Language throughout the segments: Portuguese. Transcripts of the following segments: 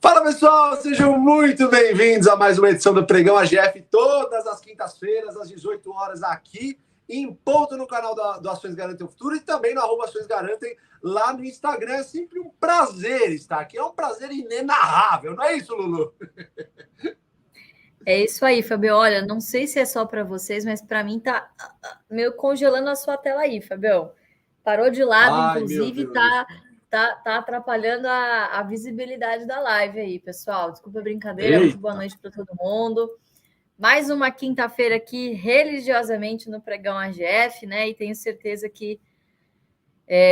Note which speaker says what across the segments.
Speaker 1: Fala pessoal, sejam muito bem-vindos a mais uma edição do Pregão AGF, todas as quintas-feiras, às 18 horas, aqui em ponto no canal do Ações Garantem o Futuro e também no @Ações Garantem lá no Instagram. É sempre um prazer estar aqui, é um prazer inenarrável, não é isso, Lulu?
Speaker 2: É isso aí, Fabio. Olha, não sei se é só para vocês, mas para mim tá meio congelando a sua tela aí, Fabião. Parou de lado, inclusive, tá atrapalhando a visibilidade da live aí, pessoal. Desculpa a brincadeira, muito boa noite para todo mundo. Mais uma quinta-feira aqui, religiosamente, no Pregão AGF, né? E tenho certeza que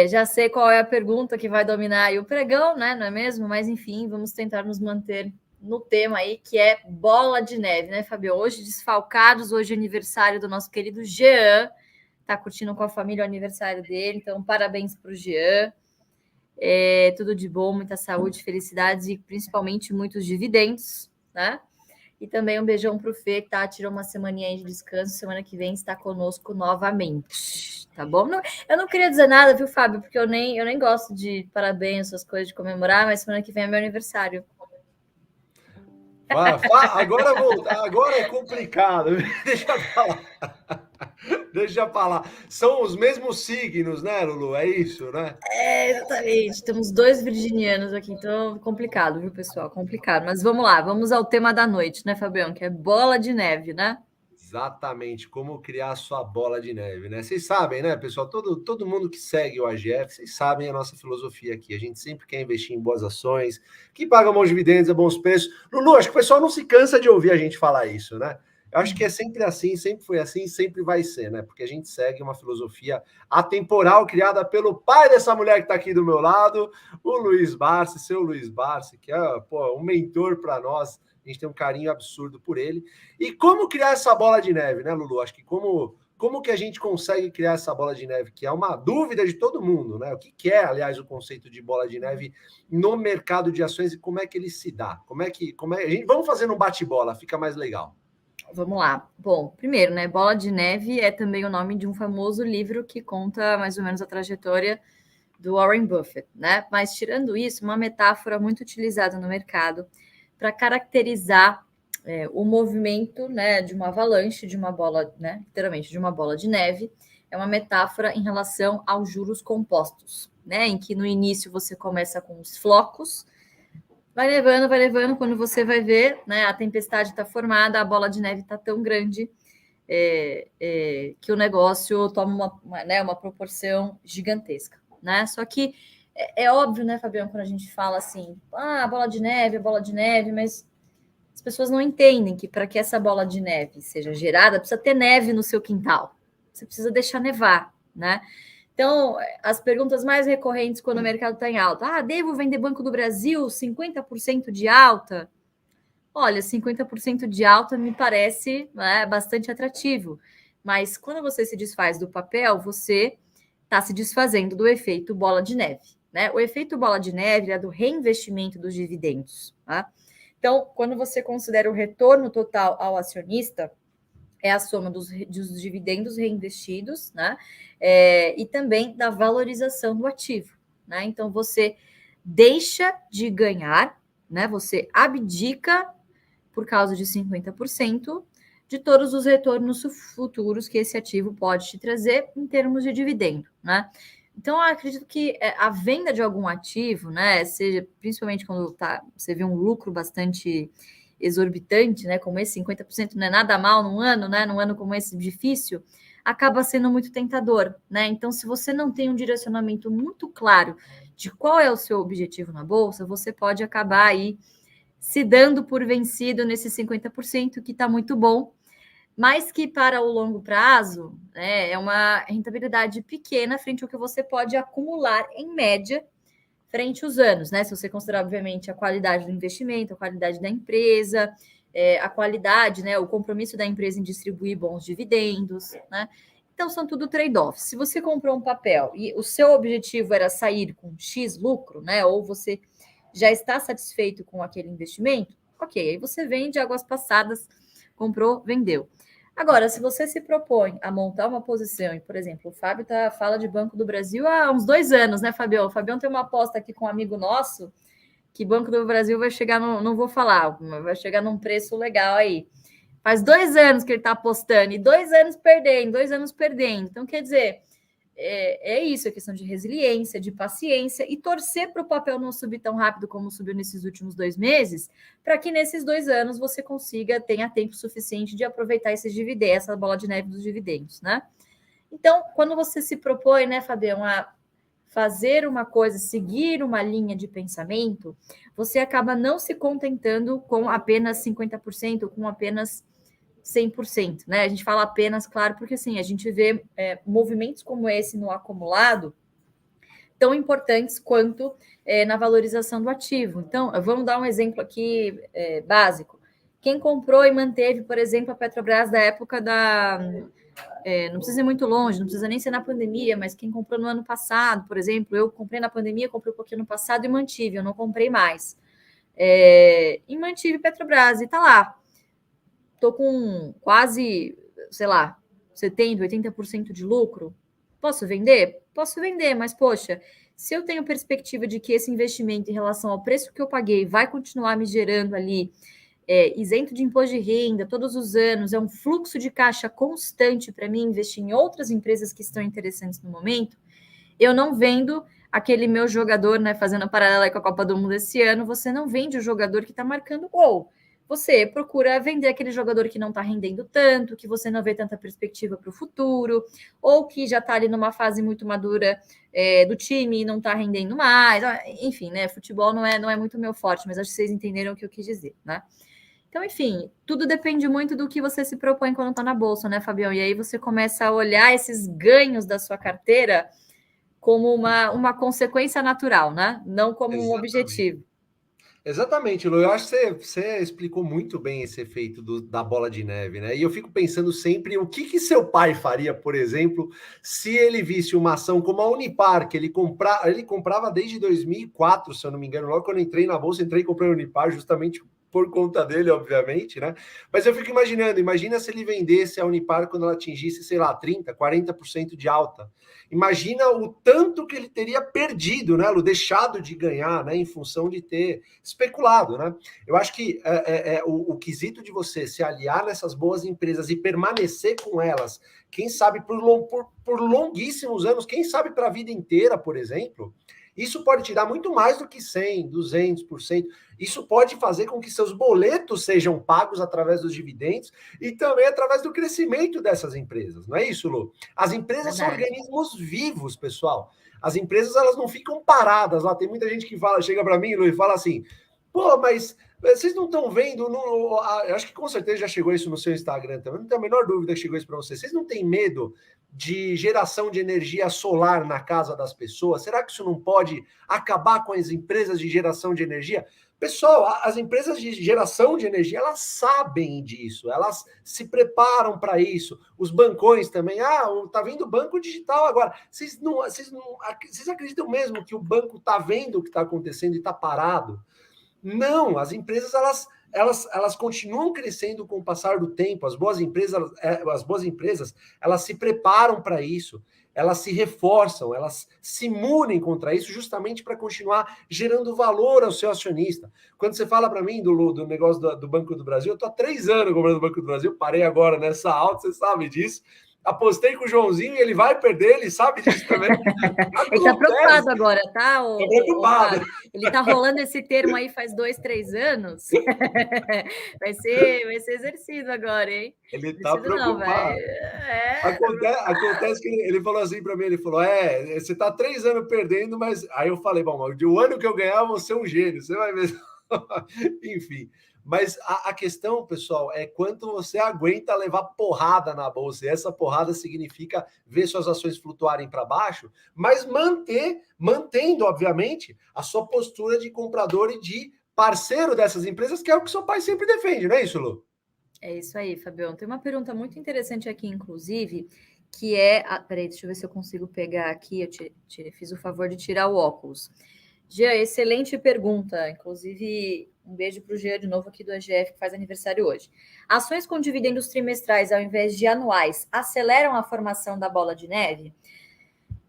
Speaker 2: já sei qual é a pergunta que vai dominar aí o pregão, né? Não é mesmo? Mas, enfim, vamos tentar nos manter no tema aí, que é bola de neve, né, Fabio? Hoje, desfalcados, hoje é aniversário do nosso querido Jean, tá curtindo com a família o aniversário dele, então parabéns para o Jean. Tudo de bom, muita saúde, felicidades e principalmente muitos dividendos, né? E também um beijão para o Fê, que tirou uma semaninha aí de descanso, semana que vem está conosco novamente, tá bom? Eu não queria dizer nada, viu, Fábio, porque eu nem gosto de parabéns, essas coisas de comemorar, mas semana que vem é meu aniversário.
Speaker 1: Agora é complicado. Deixa eu falar. São os mesmos signos, né, Lulu? É isso, né?
Speaker 2: Exatamente. Temos 2 virginianos aqui, então complicado, viu, pessoal? Complicado. Mas vamos lá, vamos ao tema da noite, né, Fabião? Que é bola de neve, né?
Speaker 1: Exatamente, como criar a sua bola de neve, né? Vocês sabem, né, pessoal? Todo mundo que segue o AGF, vocês sabem a nossa filosofia aqui. A gente sempre quer investir em boas ações, que pagam bons dividendos a bons preços. Lulu, acho que o pessoal não se cansa de ouvir a gente falar isso, né? Eu acho que é sempre assim, sempre foi assim, sempre vai ser, né? Porque a gente segue uma filosofia atemporal criada pelo pai dessa mulher que está aqui do meu lado, o Luiz Barsi, seu Luiz Barsi, que é um mentor para nós. A gente tem um carinho absurdo por ele. E como criar essa bola de neve, né, Lulu? Acho que como que a gente consegue criar essa bola de neve, que é uma dúvida de todo mundo, né? O que é, aliás, o conceito de bola de neve no mercado de ações e como é que ele se dá? Vamos fazer um bate-bola, fica mais legal.
Speaker 2: Vamos lá. Bom, primeiro, né? Bola de Neve é também o nome de um famoso livro que conta mais ou menos a trajetória do Warren Buffett, né? Mas tirando isso, uma metáfora muito utilizada no mercado para caracterizar o movimento, né, de uma avalanche, de uma bola, né, literalmente de uma bola de neve, é uma metáfora em relação aos juros compostos, né, em que no início você começa com os flocos, vai levando, quando você vai ver, né, a tempestade está formada, a bola de neve está tão grande que o negócio toma uma proporção gigantesca, né? Só que é óbvio, né, Fabiano, quando a gente fala assim, bola de neve, mas as pessoas não entendem que para que essa bola de neve seja gerada, precisa ter neve no seu quintal. Você precisa deixar nevar, né? Então, as perguntas mais recorrentes quando o mercado está em alta. Devo vender Banco do Brasil 50% de alta? Olha, 50% de alta me parece bastante atrativo. Mas quando você se desfaz do papel, você está se desfazendo do efeito bola de neve, né? O efeito bola de neve é do reinvestimento dos dividendos, tá? Então, quando você considera o retorno total ao acionista, é a soma dos dividendos reinvestidos, né? E também da valorização do ativo, né? Então, você deixa de ganhar, né? Você abdica por causa de 50% de todos os retornos futuros que esse ativo pode te trazer em termos de dividendo, né? Então, eu acredito que a venda de algum ativo, né, seja principalmente quando você vê um lucro bastante exorbitante, né, como esse 50% não é nada mal num ano, né, num ano como esse difícil, acaba sendo muito tentador, né? Então, se você não tem um direcionamento muito claro de qual é o seu objetivo na bolsa, você pode acabar aí se dando por vencido nesses 50%, que está muito bom, mas que para o longo prazo é uma rentabilidade pequena frente ao que você pode acumular em média frente aos anos, né? Se você considerar, obviamente, a qualidade do investimento, a qualidade da empresa, a qualidade, né? O compromisso da empresa em distribuir bons dividendos, né? Então, são tudo trade-offs. Se você comprou um papel e o seu objetivo era sair com X lucro, né? Ou você já está satisfeito com aquele investimento, ok, aí você vende águas passadas, comprou, vendeu. Agora, se você se propõe a montar uma posição, e, por exemplo, o Fábio fala de Banco do Brasil há uns 2 anos, né, Fabião? O Fabião tem uma aposta aqui com um amigo nosso que Banco do Brasil vai chegar, não vou falar, vai chegar num preço legal aí. Faz 2 anos que ele está apostando, e 2 anos perdendo, 2 anos perdendo. Então, quer dizer, é isso, é questão de resiliência, de paciência e torcer para o papel não subir tão rápido como subiu nesses últimos 2 meses, para que nesses 2 anos você tenha tempo suficiente de aproveitar esses dividendos, essa bola de neve dos dividendos, né? Então, quando você se propõe, né, Fabião, a fazer uma coisa, seguir uma linha de pensamento, você acaba não se contentando com apenas 50%, com apenas 100%, né? A gente fala apenas, claro, porque assim, a gente vê movimentos como esse no acumulado tão importantes quanto na valorização do ativo. Então, vamos dar um exemplo aqui básico. Quem comprou e manteve, por exemplo, a Petrobras da época não precisa ir muito longe, não precisa nem ser na pandemia, mas quem comprou no ano passado, por exemplo, eu comprei na pandemia, comprei um pouquinho no passado e mantive, eu não comprei mais. E mantive Petrobras, e tá lá. Estou com quase, sei lá, 70%, 80% de lucro. Posso vender? Posso vender, mas, poxa, se eu tenho perspectiva de que esse investimento em relação ao preço que eu paguei vai continuar me gerando ali isento de imposto de renda todos os anos, é um fluxo de caixa constante para mim investir em outras empresas que estão interessantes no momento, eu não vendo aquele meu jogador, né, fazendo a paralela com a Copa do Mundo esse ano, você não vende o jogador que está marcando gol. Você procura vender aquele jogador que não está rendendo tanto, que você não vê tanta perspectiva para o futuro, ou que já está ali numa fase muito madura do time e não está rendendo mais. Enfim, né? Futebol não é muito meu forte, mas acho que vocês entenderam o que eu quis dizer, né? Então, enfim, tudo depende muito do que você se propõe quando está na bolsa, né, Fabião? E aí você começa a olhar esses ganhos da sua carteira como uma consequência natural, né? Não como um objetivo.
Speaker 1: Exatamente, Lu. Eu acho que você explicou muito bem esse efeito da bola de neve, né? E eu fico pensando sempre o que seu pai faria, por exemplo, se ele visse uma ação como a Unipar, que ele comprava desde 2004, se eu não me engano, logo quando eu entrei na bolsa, entrei e comprei a Unipar justamente por conta dele, obviamente, né? Mas eu fico imaginando, imagina se ele vendesse a Unipar quando ela atingisse, sei lá, 30%, 40% de alta. Imagina o tanto que ele teria perdido, né, Lu, deixado de ganhar, né, em função de ter especulado, né? Eu acho que o quesito de você se aliar nessas boas empresas e permanecer com elas, quem sabe por longuíssimos anos, quem sabe para a vida inteira, por exemplo, isso pode te dar muito mais do que 100%, 200%. Isso pode fazer com que seus boletos sejam pagos através dos dividendos e também através do crescimento dessas empresas. Não é isso, Lu? As empresas são organismos vivos, pessoal. As empresas, elas não ficam paradas lá. Tem muita gente que chega para mim, Lu, e fala assim, pô, mas vocês não estão vendo? Eu acho que com certeza já chegou isso no seu Instagram também. Não tenho a menor dúvida que chegou isso para vocês. Vocês não têm medo de geração de energia solar na casa das pessoas? Será que isso não pode acabar com as empresas de geração de energia? Pessoal, as empresas de geração de energia, elas sabem disso, elas se preparam para isso. Os bancões também, tá vindo banco digital agora. Vocês acreditam mesmo que o banco está vendo o que está acontecendo e está parado? Não, as empresas elas continuam crescendo com o passar do tempo. As boas empresas, elas se preparam para isso, elas se reforçam, elas se munem contra isso justamente para continuar gerando valor ao seu acionista. Quando você fala para mim do negócio do Banco do Brasil, eu estou há 3 anos comprando o Banco do Brasil, parei agora nessa alta, você sabe disso. Apostei com o Joãozinho e ele vai perder, ele sabe disso também.
Speaker 2: Ele está preocupado agora, tá?
Speaker 1: Tá preocupado.
Speaker 2: Ele está rolando esse termo aí faz 2, 3 anos. Vai ser exercido agora, hein?
Speaker 1: Ele está preocupado. Acontece que ele falou assim para mim, ele falou, você está 3 anos perdendo, mas... Aí eu falei, bom, o ano que eu ganhar, eu vou ser um gênio, você vai ver. Enfim... Mas a questão, pessoal, é quanto você aguenta levar porrada na bolsa. E essa porrada significa ver suas ações flutuarem para baixo, mas mantendo, obviamente, a sua postura de comprador e de parceiro dessas empresas, que é o que seu pai sempre defende, não é isso, Lu?
Speaker 2: É isso aí, Fabião. Tem uma pergunta muito interessante aqui, inclusive, que é... peraí, deixa eu ver se eu consigo pegar aqui. Eu fiz o favor de tirar o óculos. Jean, excelente pergunta. Inclusive, um beijo para o Jean de novo aqui do AGF, que faz aniversário hoje. Ações com dividendos trimestrais ao invés de anuais aceleram a formação da bola de neve?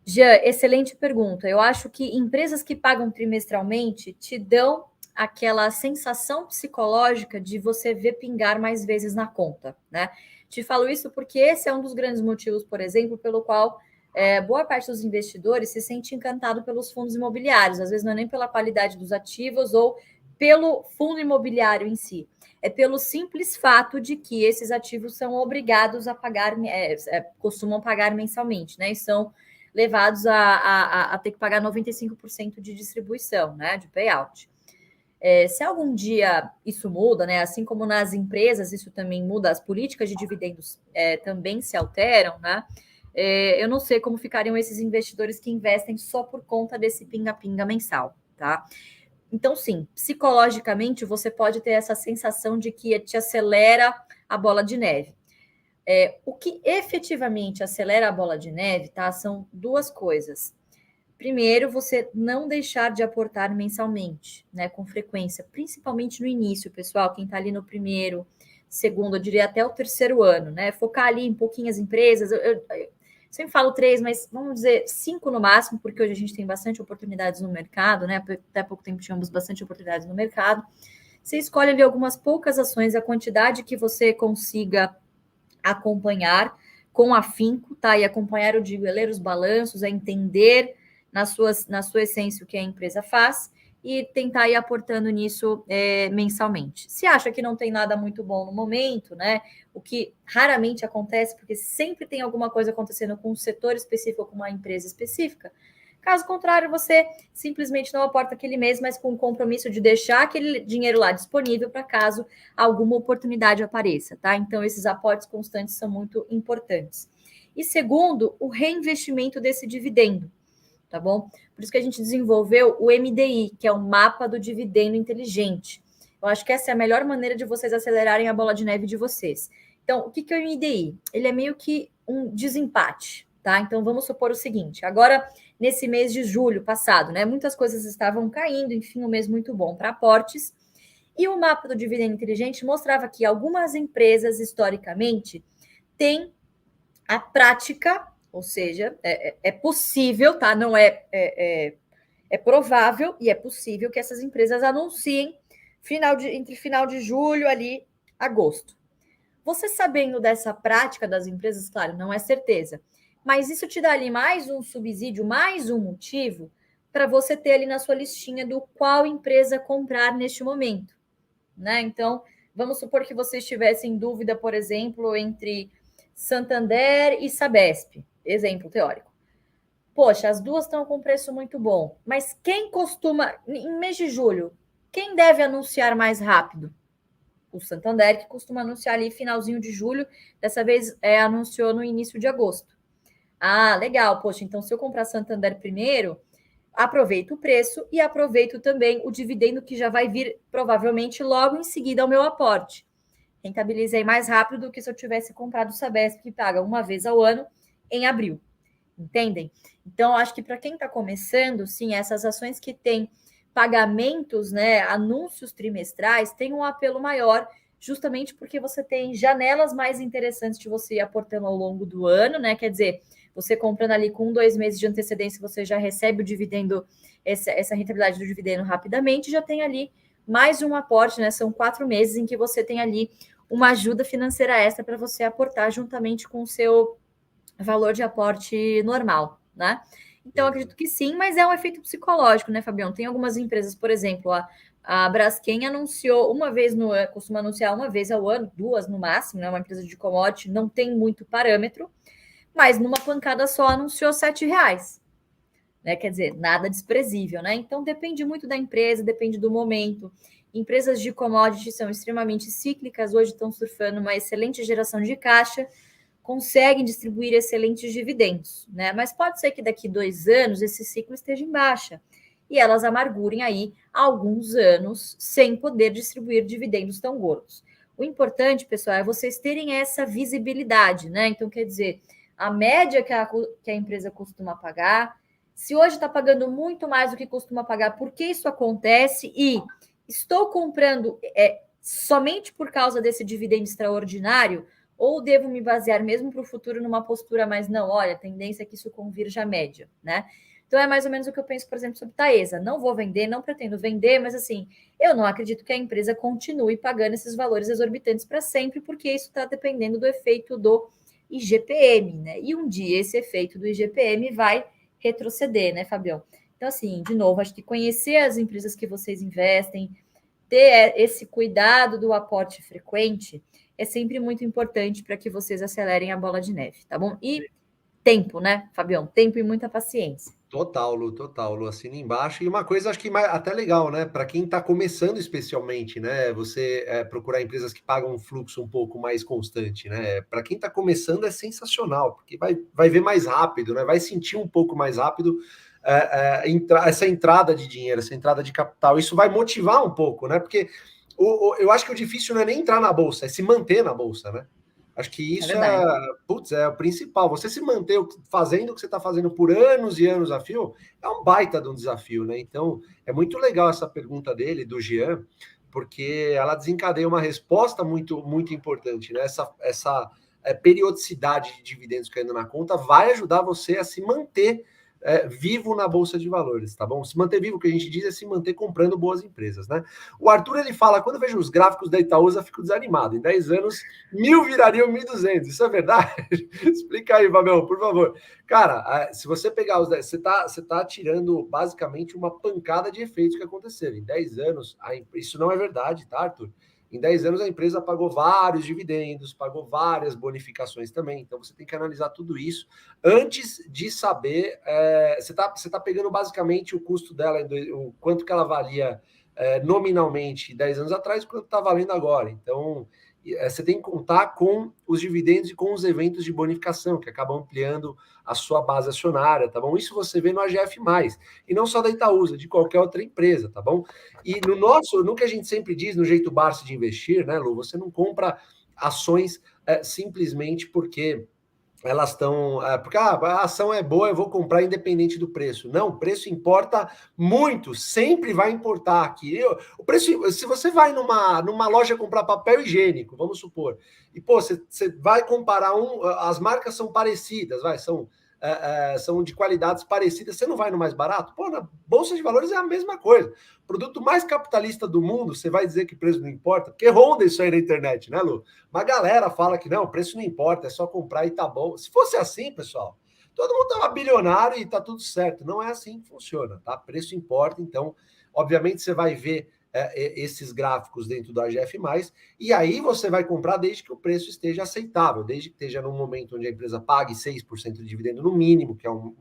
Speaker 2: Jean, excelente pergunta. Eu acho que empresas que pagam trimestralmente te dão aquela sensação psicológica de você ver pingar mais vezes na conta, né? Te falo isso porque esse é um dos grandes motivos, por exemplo, pelo qual boa parte dos investidores se sente encantado pelos fundos imobiliários. Às vezes não é nem pela qualidade dos ativos ou pelo fundo imobiliário em si. É pelo simples fato de que esses ativos são obrigados a pagar, costumam pagar mensalmente, né? E são levados a ter que pagar 95% de distribuição, né? De payout. Se algum dia isso muda, né? Assim como nas empresas isso também muda, as políticas de dividendos também se alteram, né? Eu não sei como ficariam esses investidores que investem só por conta desse pinga-pinga mensal, tá? Então, sim, psicologicamente você pode ter essa sensação de que te acelera a bola de neve. O que efetivamente acelera a bola de neve, tá? São duas coisas. Primeiro, você não deixar de aportar mensalmente, né? Com frequência, principalmente no início, pessoal, quem está ali no primeiro, segundo, eu diria até o terceiro ano, né? Focar ali em pouquinhas empresas. Eu sempre falo 3, mas vamos dizer 5 no máximo, porque hoje a gente tem bastante oportunidades no mercado, né? Até pouco tempo tínhamos bastante oportunidades no mercado. Você escolhe ali algumas poucas ações, a quantidade que você consiga acompanhar com afinco, tá? E acompanhar, eu digo, ler os balanços, entender na sua essência o que a empresa faz e tentar ir aportando nisso mensalmente. Se acha que não tem nada muito bom no momento, né? O que raramente acontece, porque sempre tem alguma coisa acontecendo com um setor específico, com uma empresa específica. Caso contrário, você simplesmente não aporta aquele mês, mas com o compromisso de deixar aquele dinheiro lá disponível para caso alguma oportunidade apareça, tá? Então, esses aportes constantes são muito importantes. E segundo, o reinvestimento desse dividendo, tá bom? Por isso que a gente desenvolveu o MDI, que é o mapa do dividendo inteligente. Eu acho que essa é a melhor maneira de vocês acelerarem a bola de neve de vocês. Então, o que é o MDI? Ele é meio que um desempate, tá? Então, vamos supor o seguinte, agora, nesse mês de julho passado, né, muitas coisas estavam caindo, enfim, um mês muito bom para aportes, e o mapa do dividendo inteligente mostrava que algumas empresas, historicamente, têm a prática, ou seja, é possível, tá? Não é provável e é possível que essas empresas anunciem entre final de julho ali, agosto. Você sabendo dessa prática das empresas, claro, não é certeza, mas isso te dá ali mais um subsídio, mais um motivo para você ter ali na sua listinha do qual empresa comprar neste momento, né? Então, vamos supor que você estivesse em dúvida, por exemplo, entre Santander e Sabesp, exemplo teórico. Poxa, as duas estão com preço muito bom, mas quem costuma, em mês de julho, quem deve anunciar mais rápido? O Santander, que costuma anunciar ali finalzinho de julho, dessa vez anunciou no início de agosto. Ah, legal, poxa, então se eu comprar Santander primeiro, aproveito o preço e aproveito também o dividendo que já vai vir provavelmente logo em seguida ao meu aporte. Rentabilizei mais rápido do que se eu tivesse comprado o Sabesp, que paga uma vez ao ano em abril. Entendem? Então, acho que para quem está começando, sim, essas ações que têm pagamentos, né, anúncios trimestrais, têm um apelo maior, justamente porque você tem janelas mais interessantes de você ir aportando ao longo do ano, né? Quer dizer, você comprando ali com 2 meses de antecedência, você já recebe o dividendo, essa rentabilidade do dividendo rapidamente, já tem ali mais um aporte, né? São 4 meses em que você tem ali uma ajuda financeira extra para você aportar juntamente com o seu valor de aporte normal, né? Então, acredito que sim, mas é um efeito psicológico, né, Fabião? Tem algumas empresas, por exemplo, a Braskem anunciou uma vez no ano, costuma anunciar uma vez ao ano, 2 no máximo, né? Uma empresa de commodity, não tem muito parâmetro, mas numa pancada só anunciou R$7, né? Quer dizer, nada desprezível, né? Então depende muito da empresa, depende do momento. Empresas de commodity são extremamente cíclicas, hoje estão surfando uma excelente geração de caixa, conseguem distribuir excelentes dividendos, né? Mas pode ser que daqui 2 anos esse ciclo esteja em baixa e elas amargurem aí alguns anos sem poder distribuir dividendos tão gordos. O importante, pessoal, é vocês terem essa visibilidade, né? Então, quer dizer, a média que a empresa costuma pagar, se hoje está pagando muito mais do que costuma pagar, por que isso acontece? E estou comprando somente por causa desse dividendo extraordinário, ou devo me basear mesmo para o futuro numa postura mais, não, olha, a tendência é que isso convirja à média, né? Então é mais ou menos o que eu penso, por exemplo, sobre Taesa. Não vou vender, não pretendo vender, mas assim, eu não acredito que a empresa continue pagando esses valores exorbitantes para sempre, porque isso está dependendo do efeito do IGPM, né? E um dia esse efeito do IGPM vai retroceder, né, Fabião? Então, assim, de novo, acho que conhecer as empresas que vocês investem, ter esse cuidado do aporte frequente é sempre muito importante para que vocês acelerem a bola de neve, tá bom? E tempo, né, Fabião? Tempo e muita paciência.
Speaker 1: Total, Lu, assina embaixo. E uma coisa, acho que até legal, né? Para quem está começando especialmente, né? Você procurar empresas que pagam um fluxo um pouco mais constante, né? Para quem está começando é sensacional, porque vai ver mais rápido, né? Vai sentir um pouco mais rápido essa entrada de dinheiro, essa entrada de capital. Isso vai motivar um pouco, né? Porque eu acho que o difícil não é nem entrar na bolsa, é se manter na bolsa, né? Acho que isso é o principal. Você se manter fazendo o que você está fazendo por anos e anos a fio é um baita de um desafio, né? Então, é muito legal essa pergunta dele, do Jean, porque ela desencadeia uma resposta muito, muito importante, né? Essa periodicidade de dividendos caindo na conta vai ajudar você a se manter vivo na Bolsa de Valores, tá bom? Se manter vivo, o que a gente diz é se manter comprando boas empresas, né? O Arthur, ele fala, quando eu vejo os gráficos da Itaúsa, fico desanimado. Em 10 anos, 1.000 virariam 1.200. Isso é verdade? Explica aí, Fabião, por favor. Cara, se você pegar os 10, você tá tirando basicamente uma pancada de efeitos que aconteceram. Em 10 anos, isso não é verdade, tá, Arthur? Em 10 anos, a empresa pagou vários dividendos, pagou várias bonificações também. Então, você tem que analisar tudo isso antes de saber. Você tá pegando basicamente o custo dela, o quanto que ela valia nominalmente 10 anos atrás, e quanto está valendo agora. Então, você tem que contar com os dividendos e com os eventos de bonificação, que acabam ampliando a sua base acionária, tá bom? Isso você vê no AGF+, e não só da Itaúsa, de qualquer outra empresa, tá bom? E no que a gente sempre diz, no jeito Barça de investir, né, Lu, você não compra ações simplesmente porque elas estão. Porque a ação é boa, eu vou comprar independente do preço. Não, o preço importa muito, sempre vai importar aqui. O preço, se você vai numa loja comprar papel higiênico, vamos supor, e pô, você vai comparar as marcas são parecidas, são de qualidades parecidas, você não vai no mais barato? Pô, na Bolsa de Valores é a mesma coisa. Produto mais capitalista do mundo, você vai dizer que preço não importa? Porque ronda isso aí na internet, né, Lu? Uma galera fala que não, o preço não importa, é só comprar e tá bom. Se fosse assim, pessoal, todo mundo tava bilionário e tá tudo certo. Não é assim que funciona, tá? Preço importa, então, obviamente, você vai ver esses gráficos dentro do AGF+, e aí você vai comprar desde que o preço esteja aceitável, desde que esteja num momento onde a empresa pague 6% de dividendo no mínimo, que é um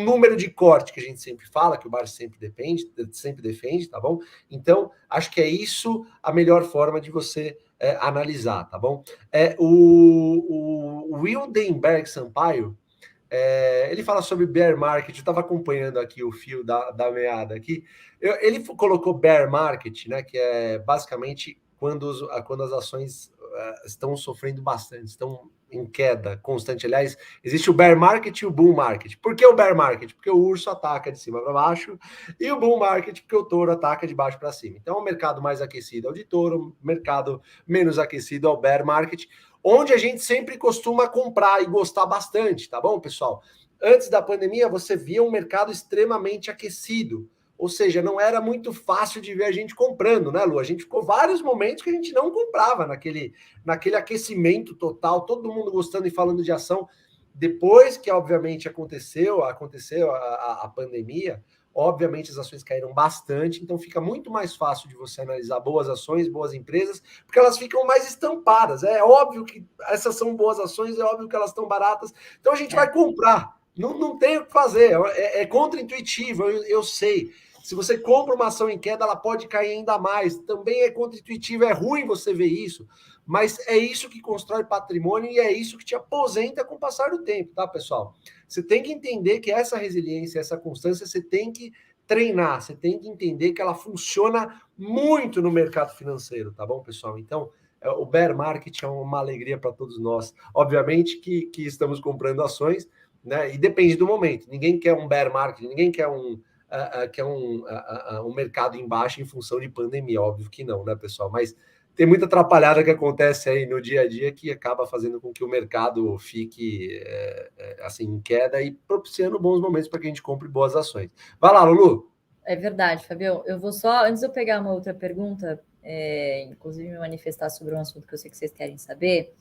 Speaker 1: número de corte que a gente sempre fala, que o Bar sempre defende, tá bom? Então, acho que é isso a melhor forma de você analisar, tá bom? O Wildenberg Sampaio, ele fala sobre bear market, eu estava acompanhando aqui o fio da meada aqui. Ele colocou bear market, né? Que é basicamente quando as ações estão sofrendo bastante, estão em queda constante. Aliás, existe o bear market e o bull market. Por que o bear market? Porque o urso ataca de cima para baixo, e o bull market porque o touro ataca de baixo para cima. Então, o mercado mais aquecido é o de touro, o mercado menos aquecido é o bear market, onde a gente sempre costuma comprar e gostar bastante, tá bom, pessoal? Antes da pandemia, você via um mercado extremamente aquecido, ou seja, não era muito fácil de ver a gente comprando, né, Lu? A gente ficou vários momentos que a gente não comprava naquele aquecimento total, todo mundo gostando e falando de ação. Depois que, obviamente, aconteceu a pandemia, obviamente as ações caíram bastante, então fica muito mais fácil de você analisar boas ações, boas empresas, porque elas ficam mais estampadas. É óbvio que essas são boas ações, é óbvio que elas estão baratas, então a gente vai comprar. Não tem o que fazer, é contra-intuitivo, eu sei. Se você compra uma ação em queda, ela pode cair ainda mais. Também é contra-intuitivo, é ruim você ver isso, mas é isso que constrói patrimônio e é isso que te aposenta com o passar do tempo, tá, pessoal? Você tem que entender que essa resiliência, essa constância, você tem que treinar, você tem que entender que ela funciona muito no mercado financeiro, tá bom, pessoal? Então, o bear market é uma alegria para todos nós. Obviamente que estamos comprando ações, né? E depende do momento. Ninguém quer um bear market, ninguém quer um mercado em baixa em função de pandemia, óbvio que não, né, pessoal? Mas tem muita atrapalhada que acontece aí no dia a dia que acaba fazendo com que o mercado fique assim em queda e propiciando bons momentos para que a gente compre boas ações. Vai lá, Lulu.
Speaker 2: É verdade, Fabio. Eu vou só, antes de eu pegar uma outra pergunta, inclusive me manifestar sobre um assunto que eu sei que vocês querem saber,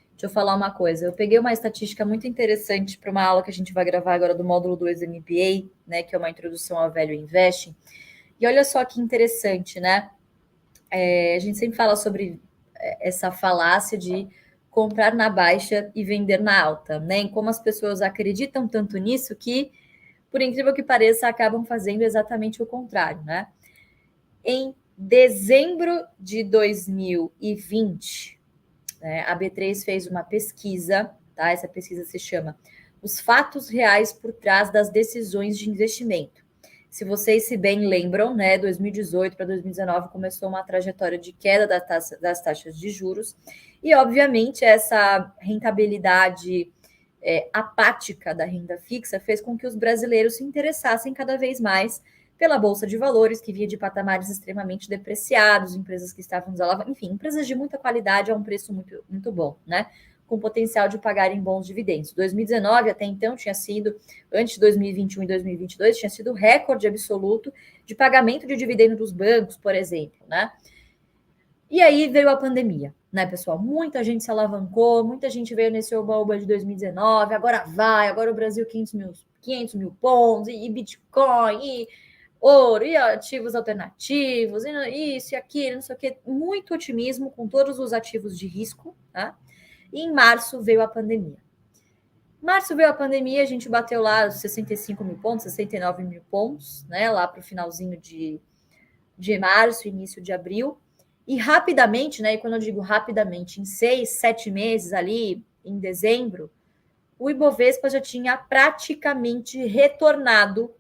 Speaker 2: deixa eu falar uma coisa. Eu peguei uma estatística muito interessante para uma aula que a gente vai gravar agora do módulo 2 do MBA, né, que é uma introdução ao Value Investing. E olha só que interessante, né? A gente sempre fala sobre essa falácia de comprar na baixa e vender na alta, né? Em como as pessoas acreditam tanto nisso que, por incrível que pareça, acabam fazendo exatamente o contrário, né? Em dezembro de 2020, né, a B3 fez uma pesquisa, tá? Essa pesquisa se chama Os Fatos Reais por Trás das Decisões de Investimento. Se vocês se bem lembram, né, 2018 para 2019 começou uma trajetória de queda das taxas de juros e, obviamente, essa rentabilidade apática da renda fixa fez com que os brasileiros se interessassem cada vez mais pela Bolsa de Valores, que vinha de patamares extremamente depreciados, empresas que estavam desalavancando, enfim, empresas de muita qualidade a um preço muito, muito bom, né? Com potencial de pagarem bons dividendos. 2019, até então, tinha sido, antes de 2021 e 2022, tinha sido recorde absoluto de pagamento de dividendo dos bancos, por exemplo, né? E aí veio a pandemia, né, pessoal? Muita gente se alavancou, muita gente veio nesse oba-oba de 2019, agora o Brasil 500 mil pontos, e Bitcoin, e ouro, e ativos alternativos, e isso e aquilo, não sei o quê. Muito otimismo com todos os ativos de risco, tá? E em março veio a pandemia. A gente bateu lá os 65 mil pontos, 69 mil pontos, né? Lá para o finalzinho de março, início de abril. E rapidamente, né? E quando eu digo rapidamente, em 6, 7 meses ali, em dezembro, o Ibovespa já tinha praticamente retornado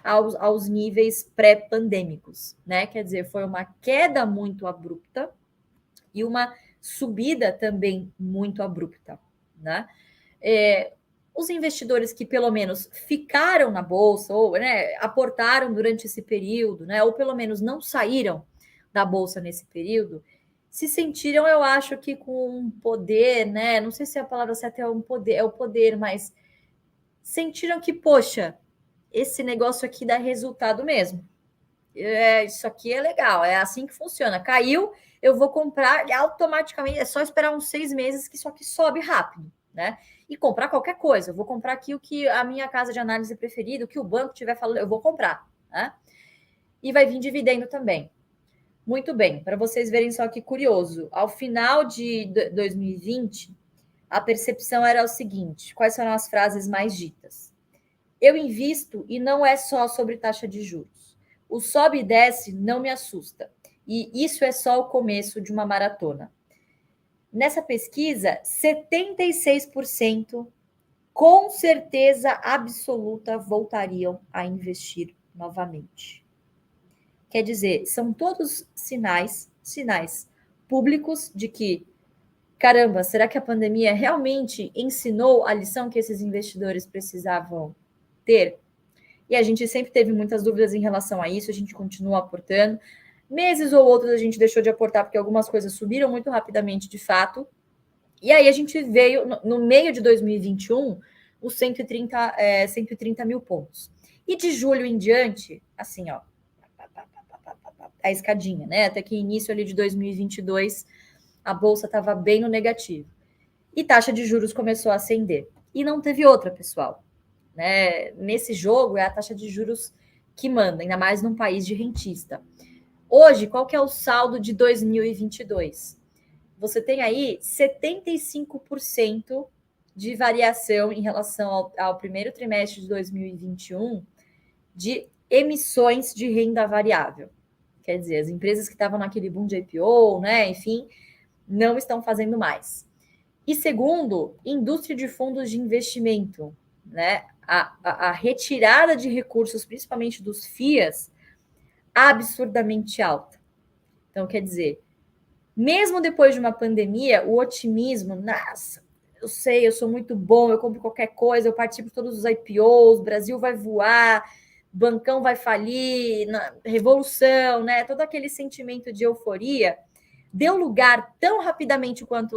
Speaker 2: aos níveis pré-pandêmicos, né? Quer dizer, foi uma queda muito abrupta e uma subida também muito abrupta, né? Os investidores que pelo menos ficaram na bolsa ou, né, aportaram durante esse período, né, ou pelo menos não saíram da bolsa nesse período, se sentiram, eu acho que com um poder, né? Não sei se a palavra certa é o poder, mas sentiram que, poxa, esse negócio aqui dá resultado mesmo. Isso aqui é legal, é assim que funciona. Caiu, eu vou comprar e automaticamente, é só esperar uns 6 meses que isso aqui sobe rápido, né? E comprar qualquer coisa. Eu vou comprar aqui o que a minha casa de análise preferida, o que o banco estiver falando, eu vou comprar, né? E vai vir dividendo também. Muito bem, para vocês verem só que curioso. Ao final de 2020, a percepção era o seguinte: quais foram as frases mais ditas? Eu invisto e não é só sobre taxa de juros. O sobe e desce não me assusta. E isso é só o começo de uma maratona. Nessa pesquisa, 76% com certeza absoluta voltariam a investir novamente. Quer dizer, são todos sinais públicos de que, caramba, será que a pandemia realmente ensinou a lição que esses investidores precisavam ter? E a gente sempre teve muitas dúvidas em relação a isso, a gente continua aportando. Meses ou outros a gente deixou de aportar porque algumas coisas subiram muito rapidamente, de fato. E aí a gente veio, no meio de 2021, os 130 mil pontos. E de julho em diante, assim, ó, a escadinha, né? Até que início ali de 2022, a bolsa estava bem no negativo. E taxa de juros começou a ascender. E não teve outra, pessoal. Né? Nesse jogo é a taxa de juros que manda, ainda mais num país de rentista. Hoje, qual que é o saldo de 2022? Você tem aí 75% de variação em relação ao primeiro trimestre de 2021 de emissões de renda variável. Quer dizer, as empresas que estavam naquele boom de IPO, né, enfim, não estão fazendo mais. E segundo, indústria de fundos de investimento, né, a retirada de recursos, principalmente dos FIAs, absurdamente alta. Então, quer dizer, mesmo depois de uma pandemia, o otimismo, nossa, eu sei, eu sou muito bom, eu compro qualquer coisa, eu participo de todos os IPOs, o Brasil vai voar, bancão vai falir, revolução, né? Todo aquele sentimento de euforia deu lugar tão rapidamente quanto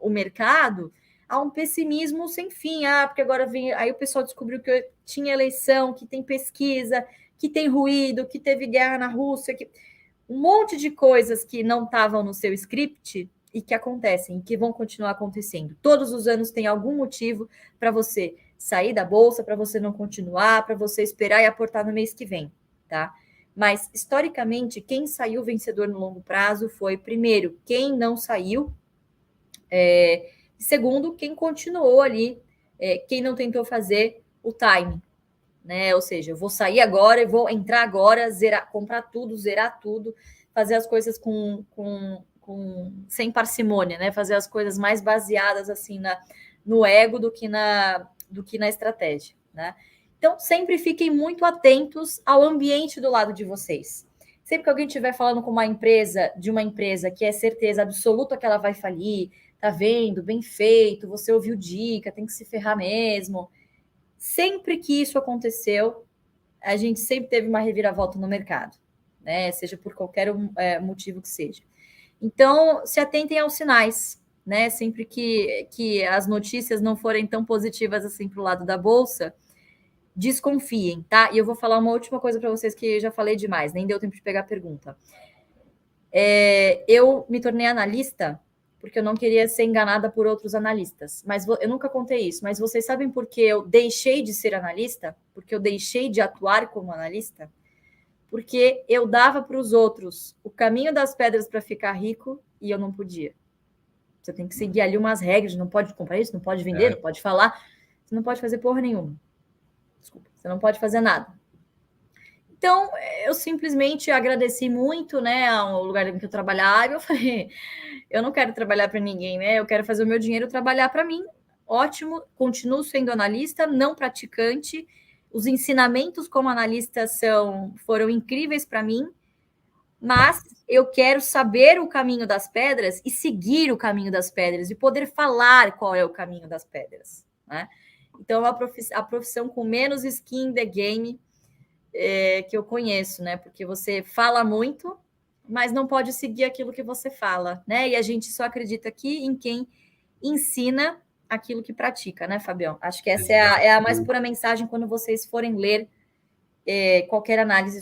Speaker 2: o mercado a um pessimismo sem fim. Porque agora vem. Aí o pessoal descobriu que tinha eleição, que tem pesquisa, que tem ruído, que teve guerra na Rússia, que um monte de coisas que não estavam no seu script e que acontecem, que vão continuar acontecendo. Todos os anos tem algum motivo para você sair da bolsa, para você não continuar, para você esperar e aportar no mês que vem, tá? Mas, historicamente, quem saiu vencedor no longo prazo foi, primeiro, quem não saiu, segundo, quem continuou ali, quem não tentou fazer o timing, né? Ou seja, eu vou sair agora, eu vou entrar agora, comprar tudo, zerar tudo, fazer as coisas sem parcimônia, né? Fazer as coisas mais baseadas assim no ego do que na estratégia, né? Então, sempre fiquem muito atentos ao ambiente do lado de vocês. Sempre que alguém estiver falando com uma empresa que é certeza absoluta que ela vai falir, tá vendo? Bem feito, você ouviu dica, tem que se ferrar mesmo. Sempre que isso aconteceu, a gente sempre teve uma reviravolta no mercado, né? Seja por qualquer motivo que seja. Então, se atentem aos sinais, né? Sempre que as notícias não forem tão positivas assim para o lado da bolsa, desconfiem, tá? E eu vou falar uma última coisa para vocês que eu já falei demais, nem deu tempo de pegar a pergunta. Eu me tornei analista porque eu não queria ser enganada por outros analistas. Mas eu nunca contei isso. Mas vocês sabem por que eu deixei de ser analista? Porque eu deixei de atuar como analista? Porque eu dava para os outros o caminho das pedras para ficar rico e eu não podia. Você tem que seguir ali umas regras, não pode comprar isso, não pode vender, não pode falar, você não pode fazer porra nenhuma. Desculpa, você não pode fazer nada. Então, eu simplesmente agradeci muito, né, ao lugar em que eu trabalhava, e eu falei, eu não quero trabalhar para ninguém, né, eu quero fazer o meu dinheiro trabalhar para mim, ótimo, continuo sendo analista, não praticante, os ensinamentos como analista foram incríveis para mim, mas eu quero saber o caminho das pedras e seguir o caminho das pedras, e poder falar qual é o caminho das pedras, né? Então, a profissão com menos skin in the game que eu conheço, né? Porque você fala muito, mas não pode seguir aquilo que você fala, né? E a gente só acredita aqui em quem ensina aquilo que pratica, né, Fabião? Acho que essa é a mais pura mensagem quando vocês forem ler qualquer análise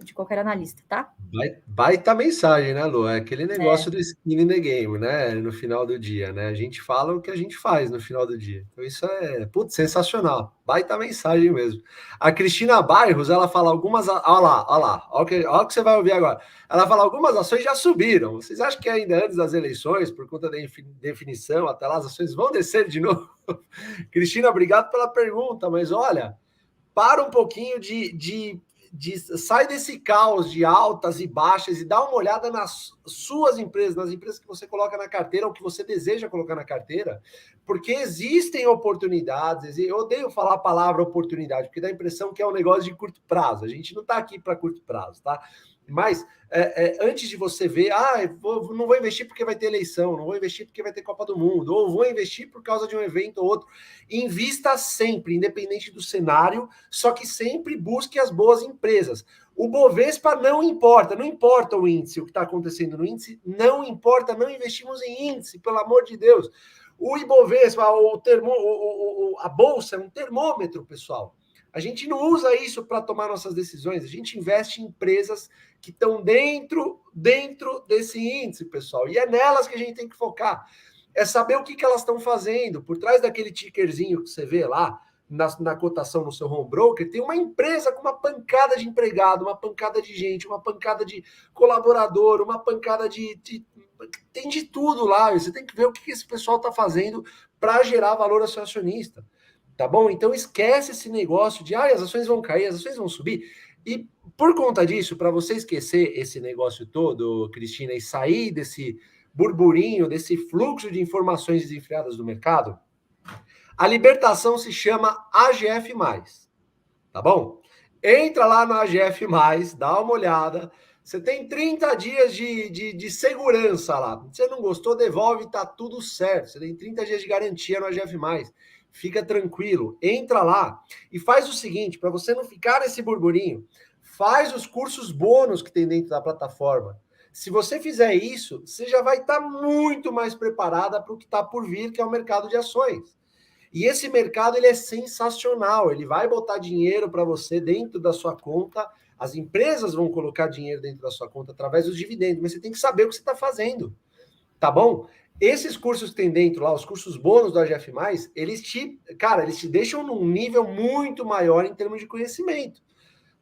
Speaker 2: de qualquer analista, tá?
Speaker 1: Baita mensagem, né, Lu? É aquele negócio do skin in the game, né? No final do dia, né? A gente fala o que a gente faz no final do dia. Então, isso é, putz, sensacional. Baita mensagem mesmo. A Cristina Bairros, ela fala algumas. Olha lá. Olha o que você vai ouvir agora. Ela fala algumas ações já subiram. Vocês acham que ainda antes das eleições, por conta da definição, até lá as ações vão descer de novo? Cristina, obrigado pela pergunta, mas olha, para um pouquinho sai desse caos de altas e baixas e dá uma olhada nas suas empresas, nas empresas que você coloca na carteira ou que você deseja colocar na carteira, porque existem oportunidades. Eu odeio falar a palavra oportunidade, porque dá a impressão que é um negócio de curto prazo. A gente não está aqui para curto prazo, tá? Mas antes de você ver, não vou investir porque vai ter eleição, não vou investir porque vai ter Copa do Mundo, ou vou investir por causa de um evento ou outro. Invista sempre, independente do cenário, só que sempre busque as boas empresas. O Bovespa não importa o índice, o que está acontecendo no índice, não importa, não investimos em índice, pelo amor de Deus. O Ibovespa, a Bolsa é um termômetro, pessoal. A gente não usa isso para tomar nossas decisões, a gente investe em empresas que estão dentro desse índice, pessoal, e é nelas que a gente tem que focar. É saber o que elas estão fazendo. Por trás daquele tickerzinho que você vê lá, na cotação no seu home broker, tem uma empresa com uma pancada de empregado, uma pancada de gente, uma pancada de colaborador, uma pancada tem de tudo lá. Você tem que ver o que esse pessoal está fazendo para gerar valor ao seu acionista. Tá bom? Então esquece esse negócio de as ações vão cair, as ações vão subir. E por conta disso, para você esquecer esse negócio todo, Cristina, e sair desse burburinho, desse fluxo de informações desenfreadas do mercado, a libertação se chama AGF+, tá bom? Entra lá no AGF+, dá uma olhada. Você tem 30 dias de segurança lá. Se você não gostou, devolve, tá tudo certo. Você tem 30 dias de garantia no AGF+. Fica tranquilo, entra lá e faz o seguinte, para você não ficar nesse burburinho, faz os cursos bônus que tem dentro da plataforma. Se você fizer isso, você já vai estar muito mais preparada para o que está por vir, que é o mercado de ações. E esse mercado ele é sensacional, ele vai botar dinheiro para você dentro da sua conta, as empresas vão colocar dinheiro dentro da sua conta através dos dividendos, mas você tem que saber o que você está fazendo, tá bom? Esses cursos que tem dentro lá, os cursos bônus do AGF+, eles te deixam num nível muito maior em termos de conhecimento.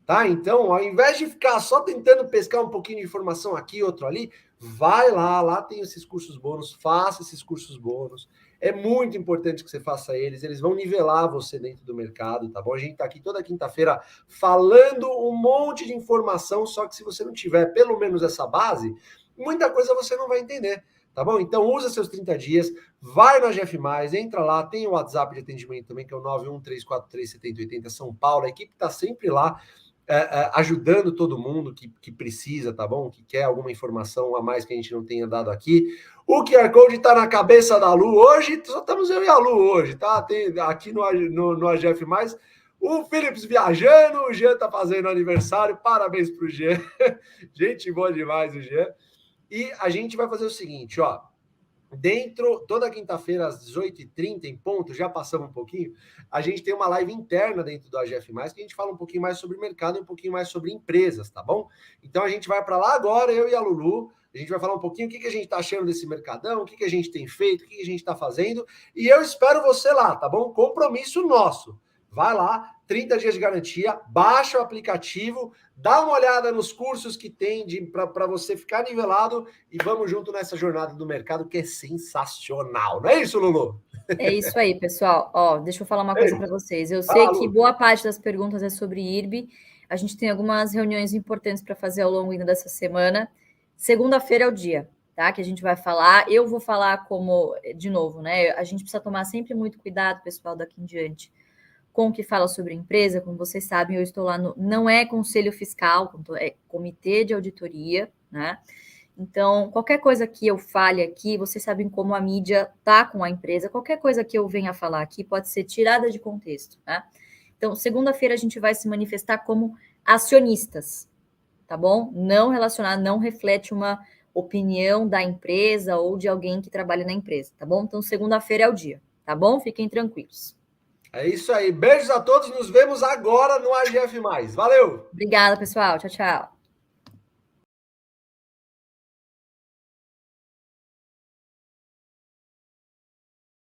Speaker 1: Tá? Então, ao invés de ficar só tentando pescar um pouquinho de informação aqui, outro ali, vai lá tem esses cursos bônus, faça esses cursos bônus. É muito importante que você faça eles vão nivelar você dentro do mercado, tá bom? A gente tá aqui toda quinta-feira falando um monte de informação, só que se você não tiver pelo menos essa base, muita coisa você não vai entender. Tá bom? Então usa seus 30 dias, vai no AGF+, entra lá, tem o WhatsApp de atendimento também, que é o 913437080 São Paulo, a equipe tá sempre lá, ajudando todo mundo que precisa, tá bom? Que quer alguma informação a mais que a gente não tenha dado aqui. O QR Code tá na cabeça da Lu hoje, só estamos eu e a Lu hoje, tá? Tem aqui no AGF+, o Philips viajando, o Jean tá fazendo aniversário, parabéns pro Jean. Gente boa demais o Jean. E a gente vai fazer o seguinte, ó, toda quinta-feira às 18h30 em ponto, já passamos um pouquinho, a gente tem uma live interna dentro do AGF+, que a gente fala um pouquinho mais sobre mercado e um pouquinho mais sobre empresas, tá bom? Então a gente vai para lá agora, eu e a Lulu, a gente vai falar um pouquinho o que a gente está achando desse mercadão, o que a gente tem feito, o que a gente está fazendo, e eu espero você lá, tá bom? Compromisso nosso. Vai lá, 30 dias de garantia, baixa o aplicativo, dá uma olhada nos cursos que tem para você ficar nivelado e vamos junto nessa jornada do mercado que é sensacional. Não é isso, Lulu?
Speaker 2: É isso aí, pessoal. Ó, deixa eu falar uma coisa para vocês. Eu sei que boa parte das perguntas é sobre IRB. A gente tem algumas reuniões importantes para fazer ao longo ainda dessa semana. Segunda-feira é o dia, tá? Que a gente vai falar. Eu vou falar de novo, né? A gente precisa tomar sempre muito cuidado, pessoal, daqui em diante, com o que fala sobre empresa. Como vocês sabem, eu estou lá não é conselho fiscal, é comitê de auditoria, né? Então, qualquer coisa que eu fale aqui, vocês sabem como a mídia tá com a empresa, qualquer coisa que eu venha falar aqui pode ser tirada de contexto, tá? Então, segunda-feira a gente vai se manifestar como acionistas, tá bom? Não relacionado, não reflete uma opinião da empresa ou de alguém que trabalha na empresa, tá bom? Então, segunda-feira é o dia, tá bom? Fiquem tranquilos.
Speaker 1: É isso aí. Beijos a todos. Nos vemos agora no AGF+. Valeu!
Speaker 2: Obrigada, pessoal. Tchau, tchau.